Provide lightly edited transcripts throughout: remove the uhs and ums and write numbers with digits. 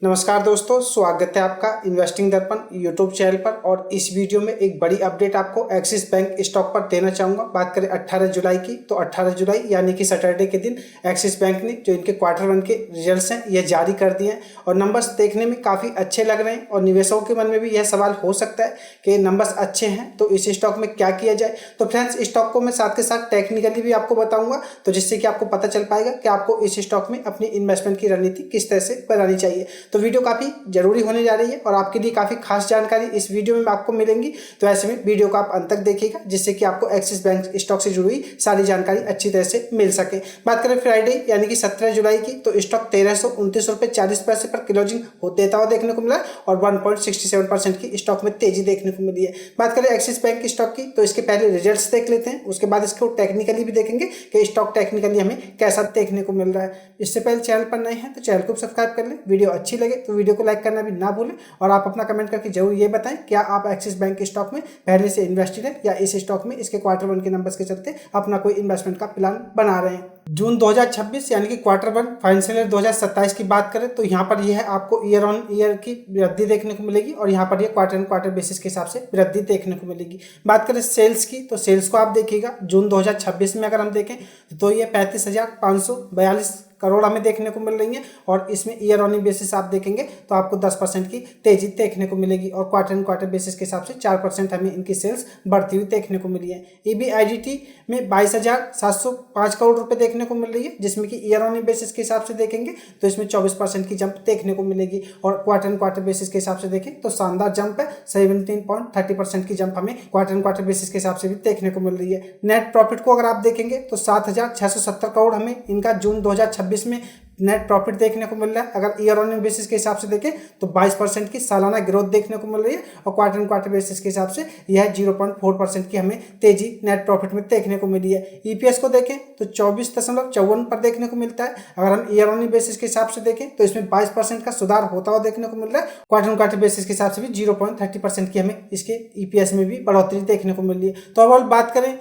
नमस्कार दोस्तों, स्वागत है आपका इन्वेस्टिंग दर्पण यूट्यूब चैनल पर। और इस वीडियो में एक बड़ी अपडेट आपको एक्सिस बैंक स्टॉक पर देना चाहूँगा। बात करें 18 जुलाई की, तो 18 जुलाई यानी कि सैटरडे के दिन एक्सिस बैंक ने जो इनके Q1 के रिजल्ट्स हैं यह जारी कर दिए हैं और नंबर्स देखने में काफ़ी अच्छे लग रहे हैं। और निवेशकों के मन में भी यह सवाल हो सकता है कि नंबर्स अच्छे हैं तो इस स्टॉक में क्या किया जाए। तो फ्रेंड्स, स्टॉक को मैं साथ के साथ टेक्निकली भी आपको बताऊँगा, तो जिससे कि आपको पता चल पाएगा कि आपको इस स्टॉक में अपनी इन्वेस्टमेंट की रणनीति किस तरह से बनानी चाहिए। तो वीडियो काफ़ी जरूरी होने जा रही है और आपके लिए काफ़ी खास जानकारी इस वीडियो में आपको मिलेंगी। तो ऐसे में वीडियो को आप अंत तक देखिएगा, जिससे कि आपको एक्सिस बैंक स्टॉक से जुड़ी हुई सारी जानकारी अच्छी तरह से मिल सके। बात करें फ्राइडे यानी कि 17 जुलाई की, तो स्टॉक 1329 रुपये 40 पैसे पर क्लोजिंग देता हुआ देखने को मिला और 1.67% की स्टॉक में तेजी देखने को मिली है। बात करें एक्सिस बैंक की स्टॉक की, तो इसके पहले रिजल्ट्स देख लेते हैं, उसके बाद इसको टेक्निकली भी देखेंगे कि स्टॉक टेक्निकली हमें कैसा देखने को मिल रहा है। इससे पहले चैनल पर नए हैं तो चैनल को सब्सक्राइब कर लें, वीडियो अच्छी लगे तो वीडियो को लाइक करना भी ना भूलें और आप अपना कमेंट करके जरूर ये बताएं क्या आप एक्सिस बैंक के स्टॉक में पहले से इन्वेस्टेड हैं या इस स्टॉक में इसके Q1 के नंबर्स के चलते अपना कोई इन्वेस्टमेंट का प्लान बना रहे हैं। जून 2026 यानी कि Q1 फाइनेंशियल ईयर 2027 की बात करें तो यहाँ पर यह है आपको ईयर ऑन ईयर की वृद्धि देखने को मिलेगी और यहाँ पर यह क्वार्टर बेसिस के हिसाब से वृद्धि देखने को मिलेगी। बात करें सेल्स की, तो सेल्स को आप देखिएगा जून 2026 में अगर हम देखें तो ये 35,542 करोड़ हमें देखने को मिल रही है और इसमें ईयर ऑन बेसिस आप देखेंगे तो आपको 10% की तेजी देखने को मिलेगी और क्वार्टर बेसिस के हिसाब से 4% हमें इनकी सेल्स बढ़ती हुई देखने को मिली है। EBIDT में 22,705 करोड़ रुपए देखने को मिल रही है, जिसमें कि ईयर ऑन बेसिस के हिसाब से देखेंगे तो इसमें 24% की जंप देखने को मिलेगी और क्वार्टर बेसिस के हिसाब से देखें तो शानदार जंप है। 17.30% की जंप हमें क्वार्टर बेसिस के हिसाब से भी देखने को मिल रही है। नेट प्रॉफिट को अगर आप देखेंगे तो 7,670 करोड़ हमें इनका जून 2026 में नेट प्रॉफिट देखने को मिल रहा है। अगर ईयर ऑन बेसिस के हिसाब से देखें तो 22% की सालाना ग्रोथ देखने को मिल रही है और क्वार्टर बेसिस के हिसाब से यह 0.4% की हमें तेजी नेट प्रॉफिट में देखने को मिली है। EPS को देखें तो 24.54 पर देखने को मिलता है। अगर हम ईयर ऑन बेसिस के हिसाब से देखें तो इसमें 22% का सुधार होता हुआ देखने को मिल रहा है। क्वार्टर बेसिस के हिसाब से भी 0.30% की हमें इसके EPS में भी बढ़ोतरी देखने को मिल रही है। तो अब बात करें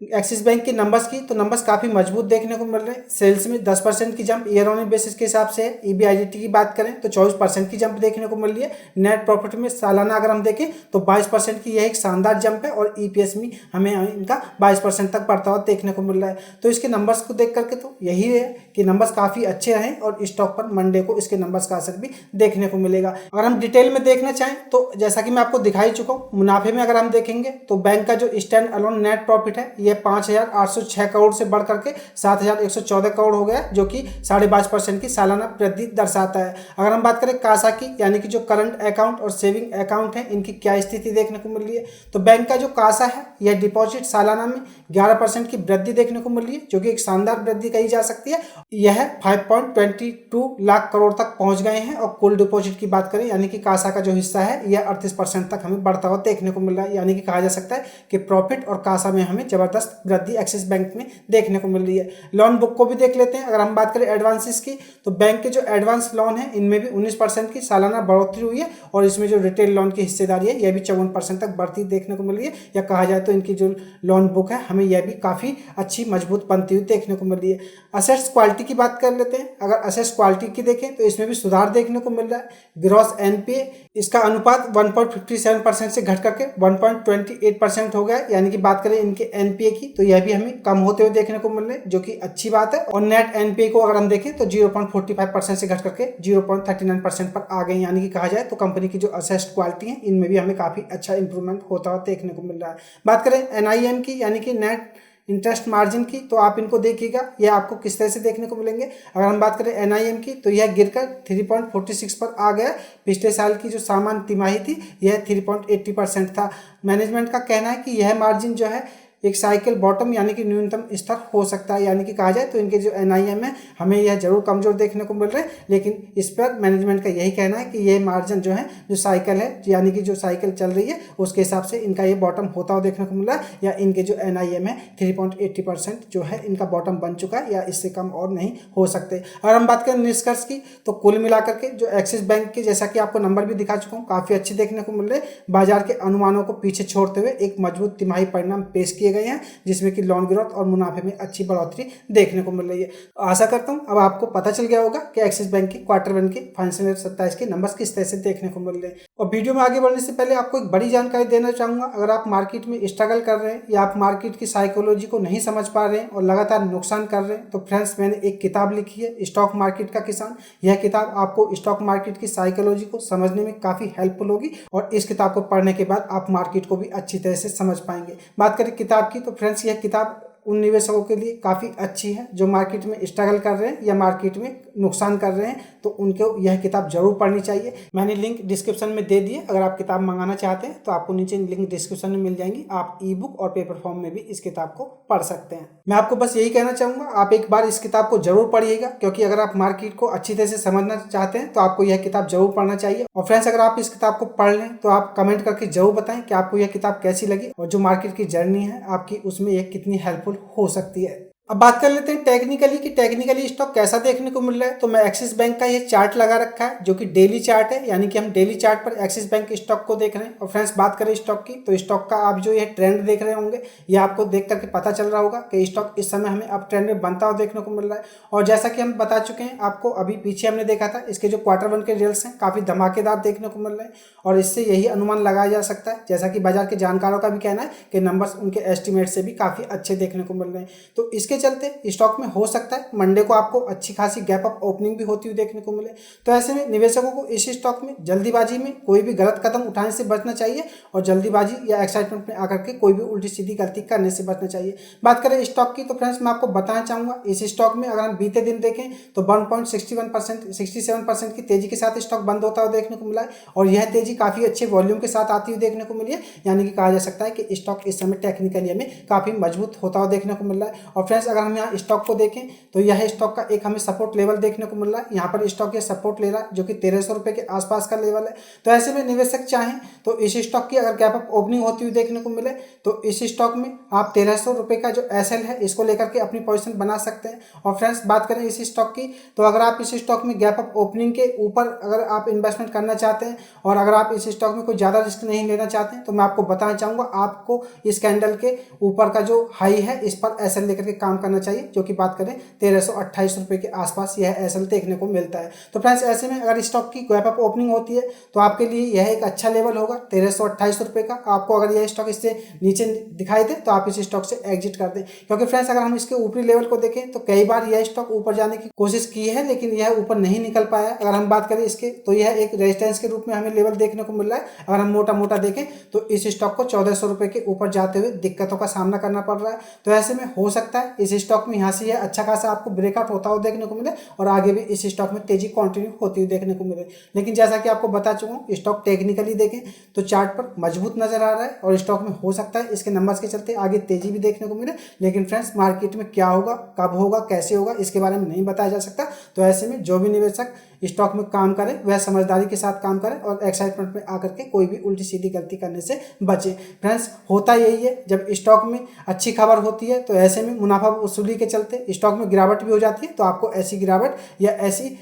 एक्सिस बैंक के नंबर्स की, तो नंबर्स काफ़ी मजबूत देखने को मिल रहे हैं। सेल्स में 10% की जंप ईयर ऑन बेसिस के हिसाब से है। EBIDT की बात करें तो 24% की जंप देखने को मिल रही है। नेट प्रॉफिट में सालाना अगर हम देखें तो 22% की यह एक शानदार जंप है और EPS में हमें इनका 22% तक बढ़ता हुआ देखने को मिल रहा है। तो इसके नंबर्स को देख करके तो यही है कि नंबर्स काफ़ी अच्छे रहें और स्टॉक पर मंडे को इसके नंबर्स का असर भी देखने को मिलेगा। अगर हम डिटेल में देखना चाहें तो जैसा कि मैं आपको दिखाई चुका हूँ, मुनाफे में अगर हम देखेंगे तो बैंक का जो स्टैंड अलोन नेट प्रॉफिट है यह 5,806 करोड़ से बढ़ करके 7,114 करोड़ हो गया, जो कि 22.5% की सालाना वृद्धि दर्शाता है। अगर हम बात करें कासा की, यानी कि जो करंट अकाउंट और सेविंग अकाउंट है इनकी क्या स्थिति देखने को मिल रही है, तो बैंक का जो कासा है यह डिपॉजिट सालाना में 11% की वृद्धि देखने को मिल रही है, जो कि एक शानदार वृद्धि कही जा सकती है। यह 5.22 लाख करोड़ तक पहुंच गए हैं और कुल डिपॉजिट की बात करें यानी कि कासा का जो हिस्सा है यह 38% तक हमें बढ़ता हुआ देखने को मिल रहा है। यानी कि कहा जा सकता है कि प्रॉफिट और कासा में हमें जबरदस्त वृद्धि एक्सिस बैंक में देखने को मिल रही है। लोन बुक को भी देख लेते हैं। अगर हम बात करें एडवांसेस की, तो बैंक के जो एडवांस लोन है इनमें भी 19% की सालाना बढ़ोतरी हुई है और इसमें जो रिटेल लोन की हिस्सेदारी है यह भी 54% तक बढ़ती देखने को मिल रही है। या कहा जाए तो इनकी जो लोन बुक है हमें यह भी काफ़ी अच्छी मजबूत बनती हुई देखने को मिल रही है। असेट्स क्वालिटी की बात कर लेते हैं। अगर असेट्स क्वालिटी की देखें तो इसमें भी सुधार देखने को मिल रहा है। ग्रॉस NPA इसका अनुपात 1.57% से घट करके 1.28% हो गया। यानी कि बात करें इनके NPA की तो यह भी हमें कम होते हुए देखने को मिल रहे हैं, जो कि अच्छी बात है। और नेट NPA को अगर हम देखें तो 0.45% से घट करके 0.39% पर आ गए। यानी कि कहा जाए तो कंपनी की जो असेट्स क्वालिटी है इनमें भी हमें काफ़ी अच्छा इंप्रूवमेंट होता हुआ देखने को मिल रहा है। बात करें NIM की, यानी कि नेट इंटरेस्ट मार्जिन की, तो आप इनको देखिएगा यह आपको किस तरह से देखने को मिलेंगे। अगर हम बात करें NIM की तो यह गिरकर 3.46 पर आ गया। पिछले साल की जो सामान्य तिमाही थी यह 3.80% था। मैनेजमेंट का कहना है कि यह मार्जिन जो है एक साइकिल बॉटम यानी कि न्यूनतम स्तर हो सकता है। यानी कि कहा जाए तो इनके जो NIM है हमें यह जरूर कमजोर देखने को मिल रहे हैं, लेकिन इस पर मैनेजमेंट का यही कहना है कि यह मार्जिन जो है जो साइकिल है यानी कि जो साइकिल चल रही है उसके हिसाब से इनका ये बॉटम होता हुआ देखने को मिल रहा है। या इनके जो NIM है 3.80% जो है इनका बॉटम बन चुका है या इससे कम और नहीं हो सकते। अगर हम बात करें निष्कर्ष की, तो कुल मिलाकर के जो एक्सिस बैंक के जैसा कि आपको नंबर भी दिखा चुका हूँ काफ़ी अच्छे देखने को मिल रहे हैं। बाजार के अनुमानों को पीछे छोड़ते हुए एक मजबूत तिमाही परिणाम पेश किए किए गए हैं, जिसमें कि लोन ग्रोथ और मुनाफे में अच्छी बढ़ोतरी देखने को मिल रही है। आशा करता हूँ अब आपको पता चल गया होगा कि एक्सिस बैंक के Q1 के फाइनेंशियल ईयर 27 के नंबर्स किस तरह से देखने को मिल रहे हैं। और वीडियो में आगे बढ़ने से पहले आपको एक बड़ी जानकारी देना चाहूँगा। अगर आप मार्केट में स्ट्रगल कर रहे हैं या आप मार्केट की साइकोलॉजी को नहीं समझ पा रहे हैं और लगातार नुकसान कर रहे हैं, तो फ्रेंड्स मैंने एक किताब लिखी है, स्टॉक मार्केट का किसान। यह किताब आपको स्टॉक मार्केट की साइकोलॉजी को समझने में काफ़ी हेल्पफुल होगी और इस किताब को पढ़ने के बाद आप मार्केट को भी अच्छी तरह से समझ पाएंगे। बात करें किताब की, तो फ्रेंड्स यह किताब उन निवेशकों के लिए काफ़ी अच्छी है जो मार्केट में स्ट्रगल कर रहे हैं या मार्केट में नुकसान कर रहे हैं, तो उनको यह किताब जरूर पढ़नी चाहिए। मैंने लिंक डिस्क्रिप्शन में दे दिए, अगर आप किताब मंगाना चाहते हैं तो आपको नीचे लिंक डिस्क्रिप्शन में मिल जाएंगी। आप ई बुक और पेपर फॉर्म में भी इस किताब को पढ़ सकते हैं। मैं आपको बस यही कहना चाहूँगा, आप एक बार इस किताब को जरूर पढ़िएगा, क्योंकि अगर आप मार्केट को अच्छी तरह से समझना चाहते हैं तो आपको यह किताब जरूर पढ़ना चाहिए। और फ्रेंड्स, अगर आप इस किताब को पढ़ लें तो आप कमेंट करके जरूर बताएं कि आपको यह किताब कैसी लगी और जो मार्केट की जर्नी है आपकी, उसमें यह कितनी हेल्पफुल हो सकती है। अब बात कर लेते हैं टेक्निकली कि टेक्निकली स्टॉक कैसा देखने को मिल रहा है। तो मैं एक्सिस बैंक का ये चार्ट लगा रखा है जो कि डेली चार्ट है, यानी कि हम डेली चार्ट पर एक्सिस बैंक के स्टॉक को देख रहे हैं। और फ्रेंड्स, बात करें स्टॉक की, तो स्टॉक का आप जो ये ट्रेंड देख रहे होंगे, ये आपको देख करके पता चल रहा होगा कि स्टॉक इस समय हमें अप ट्रेंड में बनता हुआ देखने को मिल रहा है। और जैसा कि हम बता चुके हैं आपको, अभी पीछे हमने देखा था इसके जो Q1 के रिजल्ट्स हैं काफ़ी धमाकेदार देखने को मिल रहे हैं। और इससे यही अनुमान लगाया जा सकता है, जैसा कि बाजार के जानकारों का भी कहना है कि नंबर्स उनके एस्टिमेट से भी काफ़ी अच्छे देखने को मिल रहे हैं। तो इसके चलते स्टॉक में हो सकता है मंडे को आपको अच्छी खासी गैप अप ओपनिंग भी होती हुई देखने को मिले। तो ऐसे में निवेशकों को इस स्टॉक में जल्दीबाजी में कोई भी गलत कदम उठाने से बचना चाहिए और जल्दीबाजी या एक्साइटमेंट में आकर के कोई भी उल्टी सीधी गलती करने से बचना चाहिए। बात करें स्टॉक की, तो फ्रेंड्स मैं आपको बताना चाहूँगा, इस स्टॉक में अगर हम बीते दिन देखें तो 1.67% की तेजी के साथ स्टॉक बंद होता हुआ देखने को मिला है। और यह तेजी काफ़ी अच्छे वॉल्यूम के साथ आती हुई देखने को मिली है, यानी कि कहा जा सकता है कि स्टॉक इस समय टेक्निकली हमें काफ़ी मजबूत होता हुआ देखने को मिल रहा है। और फ्रेंड्स, अगर हम यहाँ स्टॉक को देखें तो यह स्टॉक का एक हमें सपोर्ट लेवल देखने को मिल रहा है। यहाँ पर स्टॉक ये सपोर्ट ले रहा है जो कि 1300 रुपये के आसपास का लेवल है। तो ऐसे में निवेशक चाहें तो इस स्टॉक की अगर गैप अप ओपनिंग होती हुई देखने को मिले तो इस स्टॉक में आप 1300 रुपये का जो एसएल है इसको लेकर के अपनी पोजीशन बना सकते हैं। और फ्रेंड्स, बात करें इस स्टॉक की, तो अगर आप इस स्टॉक में गैप अप ओपनिंग के ऊपर अगर आप इन्वेस्टमेंट करना चाहते हैं और अगर आप इस स्टॉक में कोई ज़्यादा रिस्क नहीं लेना चाहते हैं, तो मैं आपको बताना चाहूँगा आपको इस कैंडल के ऊपर का जो हाई है इस पर एसएल लेकर के काम करना चाहिए, जो कि बात करें 1328 रुपये के आसपास यह एसएल देखने को मिलता है। तो फ्रेंड्स, ऐसे में अगर स्टॉक की गैप अप ओपनिंग होती है तो आपके लिए यह एक अच्छा लेवल होगा 1328 रुपये का। आपको अगर यह स्टॉक इससे नीचे दिखाई दे तो आप इस स्टॉक से एग्जिट कर दें, क्योंकि फ्रेंड्स अगर हम इसके ऊपरी लेवल को देखें तो कई बार यह स्टॉक ऊपर जाने की कोशिश की है लेकिन यह ऊपर नहीं निकल पाया। अगर हम बात करें इसके तो यह एक रेजिस्टेंस के रूप में हमें लेवल देखने को मिल रहा है। अगर हम मोटा मोटा देखें तो इस स्टॉक को 1400 रुपये के ऊपर जाते हुए दिक्कतों का सामना करना पड़ रहा है। तो ऐसे में हो सकता है इस स्टॉक में यहाँ से यह अच्छा खासा आपको ब्रेकआउट होता हुआ देखने को मिले और आगे भी इस स्टॉक में तेजी कंटिन्यू होती हुई देखने को मिले। लेकिन जैसा कि आपको बता चुका हूँ, स्टॉक टेक्निकली देखें तो चार्ट पर मजबूत नजर आ रहा है और स्टॉक में हो सकता है इसके नंबर्स के चलते आगे तेजी भी देखने को मिले। लेकिन फ्रेंड्स, मार्केट में क्या होगा, कब होगा, कैसे होगा, इसके बारे में नहीं बताया जा सकता। तो ऐसे में जो भी निवेशक स्टॉक में काम करे वह समझदारी के साथ काम करे और एक्साइटमेंट में आकर के कोई भी उल्टी सीधी गलती करने से बचे। फ्रेंड्स, होता यही है, जब स्टॉक में अच्छी खबर होती है तो ऐसे में मुनाफा वसूली के चलते स्टॉक में गिरावट भी हो जाती है। तो आपको ऐसी गिरावट या ऐसी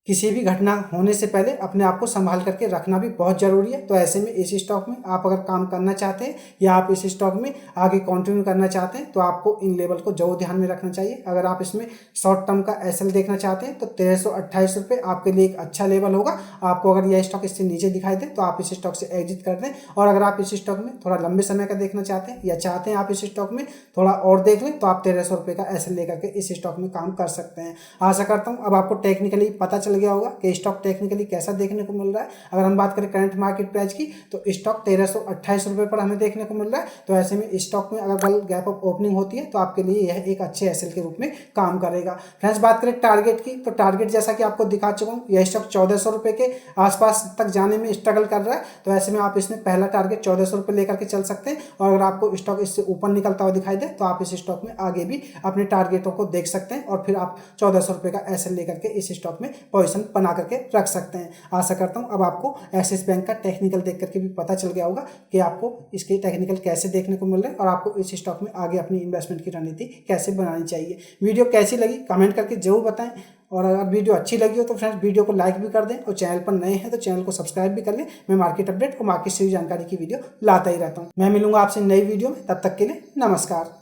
किसी भी घटना होने से पहले अपने आप को संभाल करके रखना भी बहुत ज़रूरी है। तो ऐसे में इस स्टॉक में आप अगर काम करना चाहते हैं या आप इस स्टॉक में आगे कंटिन्यू करना चाहते हैं तो आपको इन लेवल को जरूर ध्यान में रखना चाहिए। अगर आप इसमें शॉर्ट टर्म का एसएल देखना चाहते हैं तो 1328 रुपये आपके लिए एक अच्छा लेवल होगा। आपको अगर यह स्टॉक इससे नीचे दिखाई दे तो आप इस स्टॉक से एग्जिट कर दें। और अगर आप इस स्टॉक में थोड़ा लंबे समय का देखना चाहते हैं या चाहते हैं आप इस स्टॉक में थोड़ा और देख लें तो आप 1300 रुपये का एसएल लेकर के इस स्टॉक में काम कर सकते हैं। आशा करता हूँ अब आपको टेक्निकली पता चल गया होगा कि स्टॉक टेक्निकली कैसा देखने को मिल रहा है। अगर हम बात करें करंट मार्केट प्राइस की तो स्टॉक 1328 रुपये पर हमें देखने को मिल रहा है। तो ऐसे में स्टॉक में अगर कल गैप अप ओपनिंग होती है तो आपके लिए यह एक अच्छे एसएल के रूप में काम करेगा। फ्रेंड्स, बात करें टारगेट की, तो टारगेट जैसा कि आपको दिखा चुका हूँ, यह स्टॉक 1400 रुपये के आसपास तक जाने में स्ट्रगल कर रहा है। तो ऐसे में आप इसमें पहला टारगेट 1400 रुपये लेकर के चल सकते हैं। और अगर आपको स्टॉक इससे ऊपर निकलता हुआ दिखाई दे तो आप इस स्टॉक में आगे भी अपने टारगेटों को देख सकते हैं और फिर आप 1400 रुपये का एसएल लेकर के इस स्टॉक में पोजीशन बना करके रख सकते हैं। आशा करता हूं अब आपको एक्सिस बैंक का टेक्निकल देख करके भी पता चल गया होगा कि आपको इसके टेक्निकल कैसे देखने को मिल रहे हैं और आपको इस स्टॉक में आगे अपनी इन्वेस्टमेंट की रणनीति कैसे बनानी चाहिए। वीडियो कैसी लगी कमेंट करके जरूर बताएं और अगर वीडियो अच्छी लगी हो तो फ्रेंड्स वीडियो को लाइक भी कर दें और चैनल पर नए हैं तो चैनल को सब्सक्राइब भी कर लें। मैं मार्केट अपडेट और मार्केट से जानकारी की वीडियो लाता ही रहता हूँ। मैं मिलूंगा आपसे नई वीडियो में, तब तक के लिए नमस्कार।